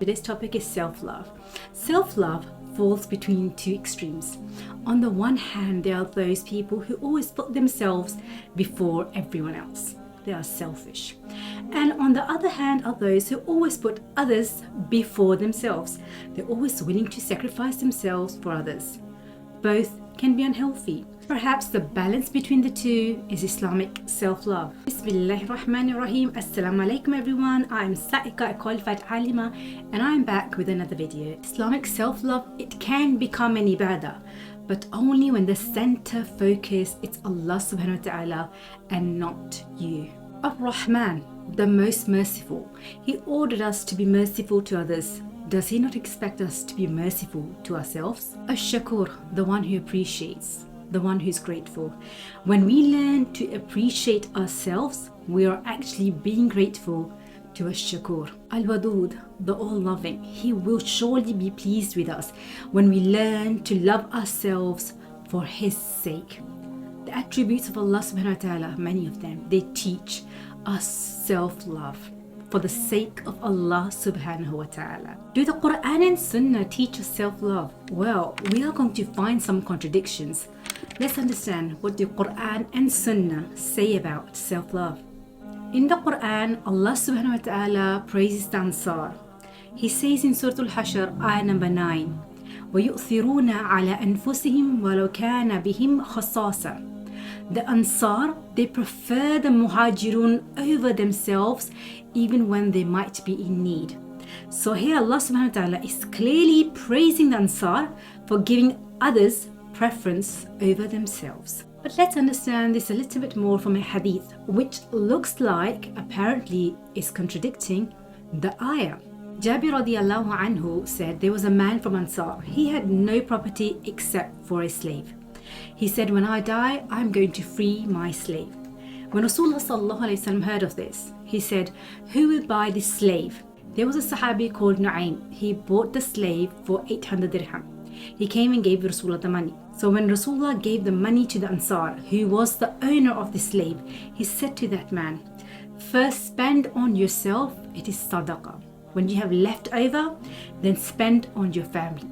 Today's topic is self-love. Self-love falls between two extremes. On the one hand, there are those people who always put themselves before everyone else. They are selfish. And on the other hand are those who always put others before themselves. They're always willing to sacrifice themselves for others. Both can be unhealthy. Perhaps the balance between the two is Islamic self-love. Bismillahirrahmanirrahim. Assalamu alaikum everyone. I'm Saika, a qualified alima, and I'm back with another video. Islamic self-love, it can become an ibadah, but only when the center focus is Allah subhanahu wa ta'ala and not you. Ar-Rahman, the most merciful. He ordered us to be merciful to others. Does he not expect us to be merciful to ourselves? Ash-Shakur, the one who appreciates, the one who's grateful. When we learn to appreciate ourselves, we are actually being grateful to Ash-Shakur. Al-Wadud, the all-loving. He will surely be pleased with us when we learn to love ourselves for his sake. The attributes of Allah subhanahu wa ta'ala, many of them, they teach us self-love for the sake of Allah subhanahu wa ta'ala. Do the Quran and Sunnah teach us self-love? Well, we are going to find some contradictions. Let's understand what the Quran and Sunnah say about self-love. In the Quran, Allah subhanahu wa ta'ala praises the Ansar. He says in Surah Al-Hashr, ayah number 9, وَيُؤْثِرُونَ عَلَى أَنفُسِهِمْ وَلَوْ كَانَ بِهِمْ خَصَاصَةٌ. The Ansar, they prefer the Muhajirun over themselves even when they might be in need. So here Allah subhanahu wa ta'ala is clearly praising the Ansar for giving others preference over themselves. But let's understand this a little bit more from a hadith, which looks like apparently is contradicting the ayah. Jabir radiallahu anhu said there was a man from Ansar. He had no property except for a slave. He said, when I die, I'm going to free my slave. When Rasulullah sallallahu alayhi wa sallam heard of this, he said, who will buy this slave? There was a Sahabi called Nu'aym. He bought the slave for 800 dirham. He came and gave Rasulullah the money. So when Rasulullah gave the money to the Ansar, who was the owner of the slave, he said to that man, first spend on yourself, it is sadaqah. When you have left over, then spend on your family.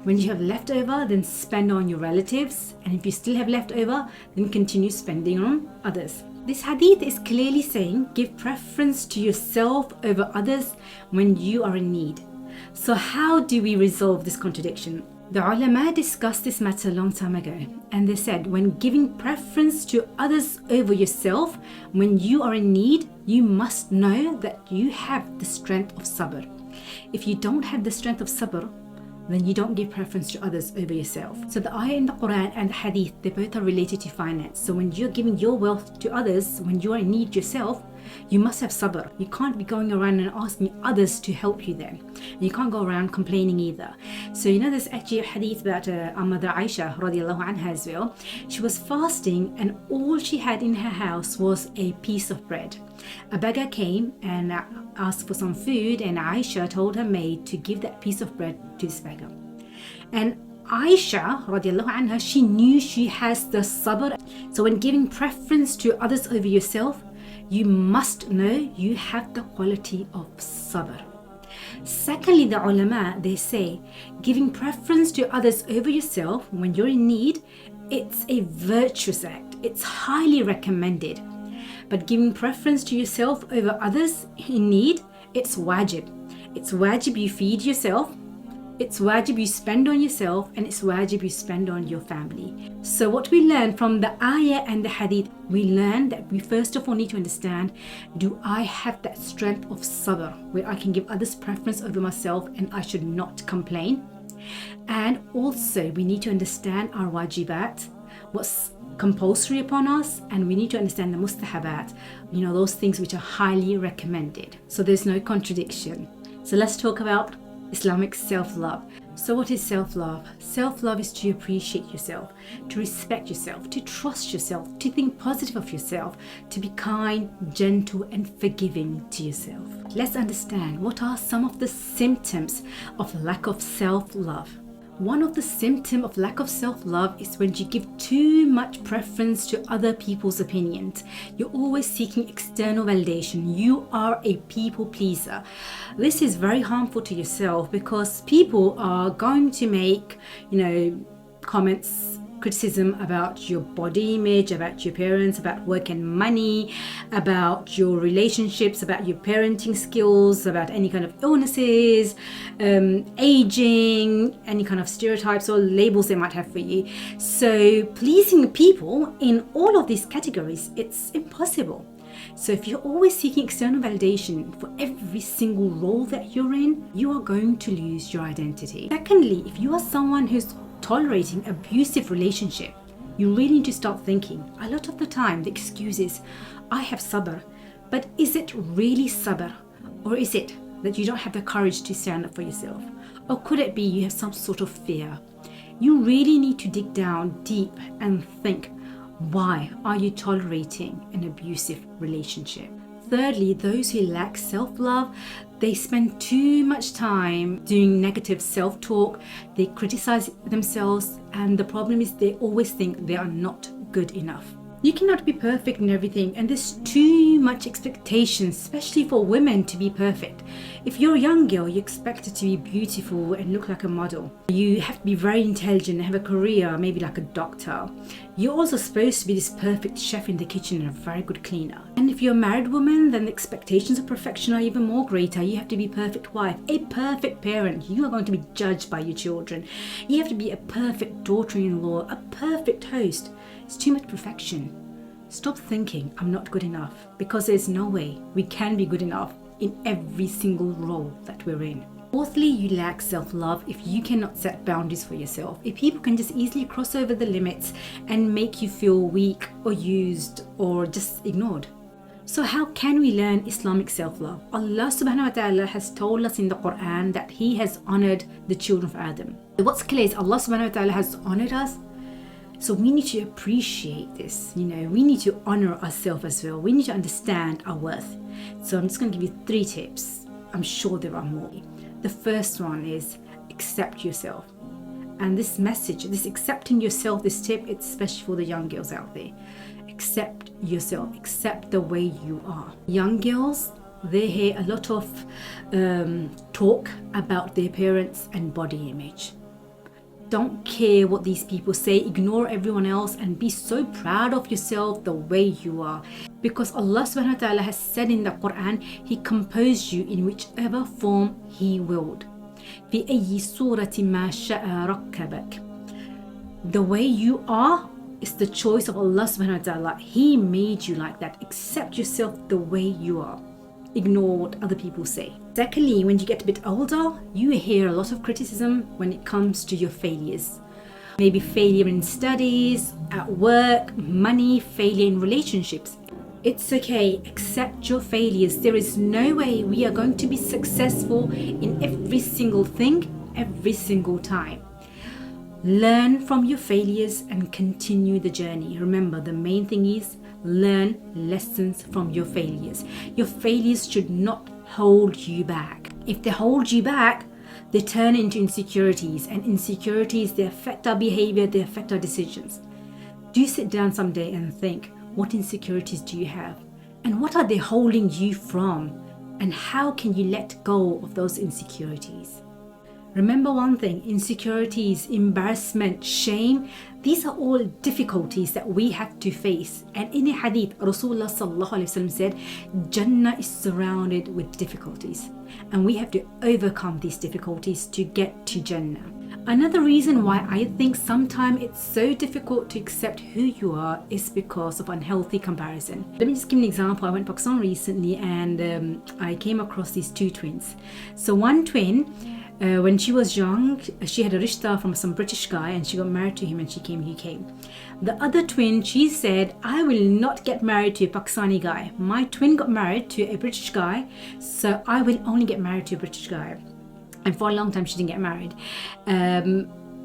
When you have left over, then spend on your relatives. And if you still have left over, then continue spending on others. This hadith is clearly saying, give preference to yourself over others when you are in need. So how do we resolve this contradiction? The ulama discussed this matter a long time ago, and they said when giving preference to others over yourself when you are in need, you must know that you have the strength of sabr. If you don't have the strength of sabr, then you don't give preference to others over yourself. So the ayah in the Quran and the hadith, they both are related to finance. So when you're giving your wealth to others, when you are in need yourself, you must have sabr. You can't be going around and asking others to help you then. You can't go around complaining either. So there's actually a hadith about our mother Aisha radiallahu anha as well. She was fasting and all she had in her house was a piece of bread. A beggar came and asked for some food, and Aisha told her maid to give that piece of bread to this beggar. And Aisha radiallahu anha, she knew she has the sabr. So when giving preference to others over yourself, you must know you have the quality of sabr. Secondly, the ulama, they say giving preference to others over yourself when you're in need, it's a virtuous act. It's highly recommended. But giving preference to yourself over others in need, it's wajib. It's wajib you feed yourself, it's wajib you spend on yourself, and it's wajib you spend on your family. So what we learn from the ayah and the hadith, we learn that we first of all need to understand, do I have that strength of sabr where I can give others preference over myself and I should not complain? And also we need to understand our wajibat, what's compulsory upon us, and we need to understand the mustahabat, those things which are highly recommended. So there's no contradiction. So let's talk about Islamic self-love. So what is self-love? Self-love is to appreciate yourself, to respect yourself, to trust yourself, to think positive of yourself, to be kind, gentle and forgiving to yourself. Let's understand what are some of the symptoms of lack of self-love. One of the symptoms of lack of self-love is when you give too much preference to other people's opinions. You're always seeking external validation. You are a people pleaser. This is very harmful to yourself because people are going to make, comments, criticism about your body image, about your appearance, about work and money, about your relationships, about your parenting skills, about any kind of illnesses, aging, any kind of stereotypes or labels they might have for you. So pleasing people in all of these categories, it's impossible. So if you're always seeking external validation for every single role that you're in, you are going to lose your identity. Secondly, if you are someone who's tolerating abusive relationship, you really need to start thinking. A lot of the time the excuse is, I have sabr, but is it really sabr? Or is it that you don't have the courage to stand up for yourself? Or could it be you have some sort of fear? You really need to dig down deep and think, why are you tolerating an abusive relationship? Thirdly, those who lack self-love, they spend too much time doing negative self-talk, they criticize themselves, and the problem is they always think they are not good enough. You cannot be perfect in everything, and there's too much expectation, especially for women, to be perfect. If you're a young girl, you're expected to be beautiful and look like a model. You have to be very intelligent and have a career, maybe like a doctor. You're also supposed to be this perfect chef in the kitchen and a very good cleaner. And if you're a married woman, then the expectations of perfection are even more greater. You have to be a perfect wife, a perfect parent. You are going to be judged by your children. You have to be a perfect daughter-in-law, a perfect host. It's too much perfection. Stop thinking I'm not good enough, because there's no way we can be good enough in every single role that we're in. Fourthly, you lack self-love if you cannot set boundaries for yourself. If people can just easily cross over the limits and make you feel weak or used or just ignored. So how can we learn Islamic self-love? Allah subhanahu wa ta'ala has told us in the Quran that He has honored the children of Adam. What's clear is Allah subhanahu wa ta'ala has honored us. So we need to appreciate this, we need to honor ourselves as well. We need to understand our worth. So I'm just going to give you 3 tips. I'm sure there are more. The first one is accept yourself. And this message, this accepting yourself, this tip, it's especially for the young girls out there. Accept yourself, accept the way you are. Young girls, they hear a lot of talk about their appearance and body image. Don't care what these people say, ignore everyone else and be so proud of yourself the way you are. Because Allah subhanahu wa ta'ala has said in the Quran, He composed you in whichever form He willed. فِأَيِّ سُورَةٍ مَا شَاءَ رَكَّبَكَ. The way you are is the choice of Allah subhanahu wa ta'ala. He made you like that. Accept yourself the way you are. Ignore what other people say. Secondly, when you get a bit older, you hear a lot of criticism when it comes to your failures. Maybe failure in studies, at work, money, failure in relationships. It's okay, accept your failures. There is no way we are going to be successful in every single thing, every single time. Learn from your failures and continue the journey. Remember, the main thing is learn lessons from your failures. Your failures should not hold you back. If they hold you back, they turn into insecurities, and insecurities, they affect our behavior, they affect our decisions. Do sit down someday and think, what insecurities do you have? And what are they holding you from? And how can you let go of those insecurities? Remember one thing, insecurities, embarrassment, shame, these are all difficulties that we have to face. And in a hadith, Rasulullah sallallahu alaihi wasallam said, Jannah is surrounded with difficulties. And we have to overcome these difficulties to get to Jannah. Another reason why I think sometimes it's so difficult to accept who you are is because of unhealthy comparison. Let me just give an example. I went to Pakistan recently and I came across these 2 twins. So one twin, when she was young, she had a rishta from some British guy and she got married to him and she came UK. The other twin, she said, I will not get married to a Pakistani guy. My twin got married to a British guy, so I will only get married to a British guy. And for a long time she didn't get married.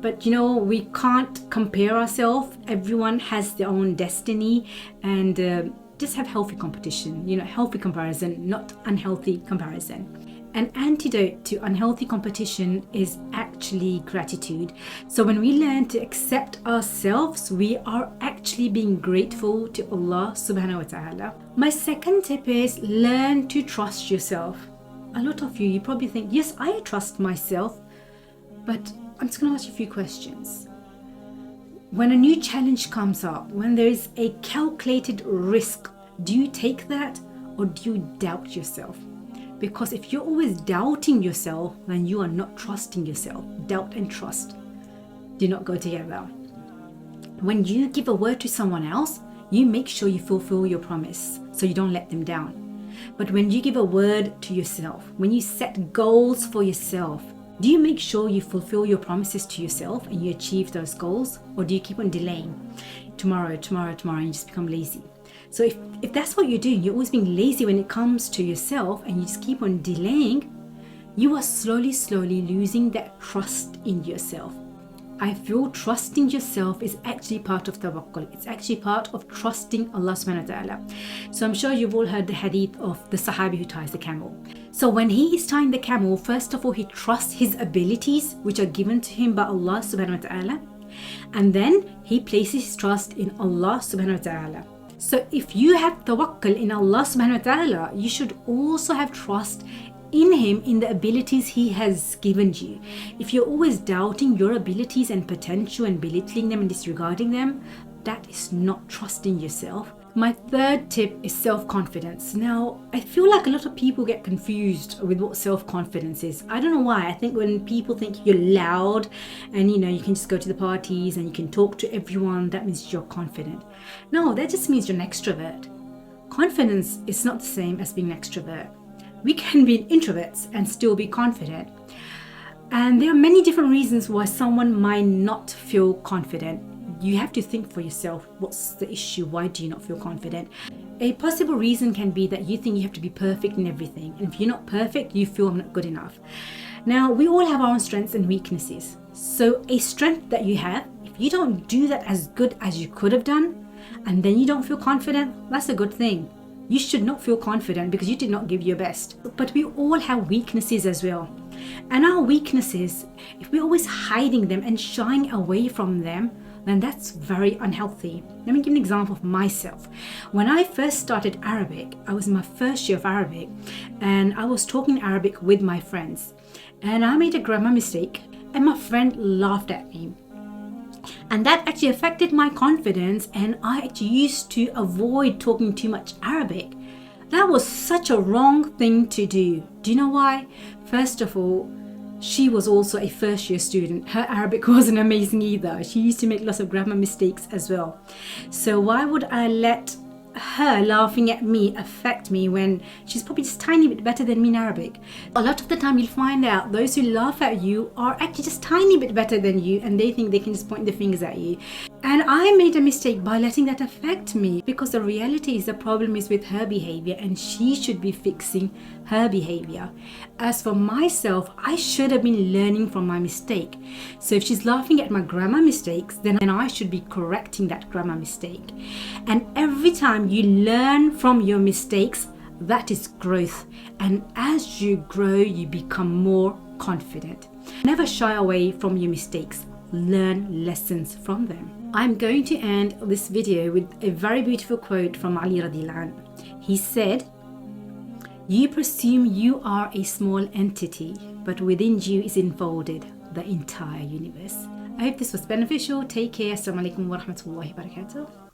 But we can't compare ourselves. Everyone has their own destiny, and just have healthy competition, healthy comparison, not unhealthy comparison. An antidote to unhealthy competition is actually gratitude. So when we learn to accept ourselves, we are actually being grateful to Allah subhanahu wa ta'ala. My second tip is learn to trust yourself. A lot of you probably think, yes, I trust myself, but I'm just going to ask you a few questions. When a new challenge comes up, when there is a calculated risk, do you take that or do you doubt yourself? Because if you're always doubting yourself, then you are not trusting yourself. Doubt and trust do not go together. When you give a word to someone else, you make sure you fulfill your promise so you don't let them down. But when you give a word to yourself, when you set goals for yourself, do you make sure you fulfill your promises to yourself and you achieve those goals? Or do you keep on delaying? Tomorrow, and you just become lazy. So if that's what you're doing, you're always being lazy when it comes to yourself and you just keep on delaying, you are slowly losing that trust in yourself. I feel trusting yourself is actually part of tawakkul. It's actually part of trusting Allah subhanahu wa ta'ala. So I'm sure you've all heard the hadith of the Sahabi who ties the camel. So when he is tying the camel, first of all, he trusts his abilities, which are given to him by Allah subhanahu wa ta'ala. And then he places his trust in Allah subhanahu wa ta'ala. So if you have tawakkul in Allah subhanahu wa ta'ala, you should also have trust in him, in the abilities he has given you. If you're always doubting your abilities and potential and belittling them and disregarding them, that is not trusting yourself. My third tip is self-confidence. Now, I feel like a lot of people get confused with what self-confidence is. I don't know why. I think when people think you're loud and you can just go to the parties and you can talk to everyone, that means you're confident. No, that just means you're an extrovert. Confidence is not the same as being an extrovert. We can be introverts and still be confident. And there are many different reasons why someone might not feel confident. You have to think for yourself, what's the issue? Why do you not feel confident? A possible reason can be that you think you have to be perfect in everything. And if you're not perfect, you feel I'm not good enough. Now, we all have our own strengths and weaknesses. So a strength that you have, if you don't do that as good as you could have done, and then you don't feel confident, that's a good thing. You should not feel confident because you did not give your best. But we all have weaknesses as well. And our weaknesses, if we're always hiding them and shying away from them, then that's very unhealthy. Let me give an example of myself. When I first started Arabic, I was in my first year of Arabic and I was talking Arabic with my friends. And I made a grammar mistake and my friend laughed at me. And that actually affected my confidence and I actually used to avoid talking too much Arabic. That was such a wrong thing to do. Do you know why? First of all, she was also a first year student. Her Arabic wasn't amazing either. She used to make lots of grammar mistakes as well. So why would I let her laughing at me affect me when she's probably just a tiny bit better than me in Arabic? A lot of the time you'll find out those who laugh at you are actually just tiny bit better than you and they think they can just point their fingers at you. And I made a mistake by letting that affect me because the reality is the problem is with her behavior and she should be fixing her behavior. As for myself, I should have been learning from my mistake. So if she's laughing at my grammar mistakes, then I should be correcting that grammar mistake. And every time you learn from your mistakes, that is growth. And as you grow, you become more confident. Never shy away from your mistakes. Learn lessons from them. I'm going to end this video with a very beautiful quote from Ali radiallahu anhu. He said, "You presume you are a small entity, but within you is enfolded the entire universe." I hope this was beneficial. Take care. Assalamu alaikum wa rahmatullahi wa barakatuh.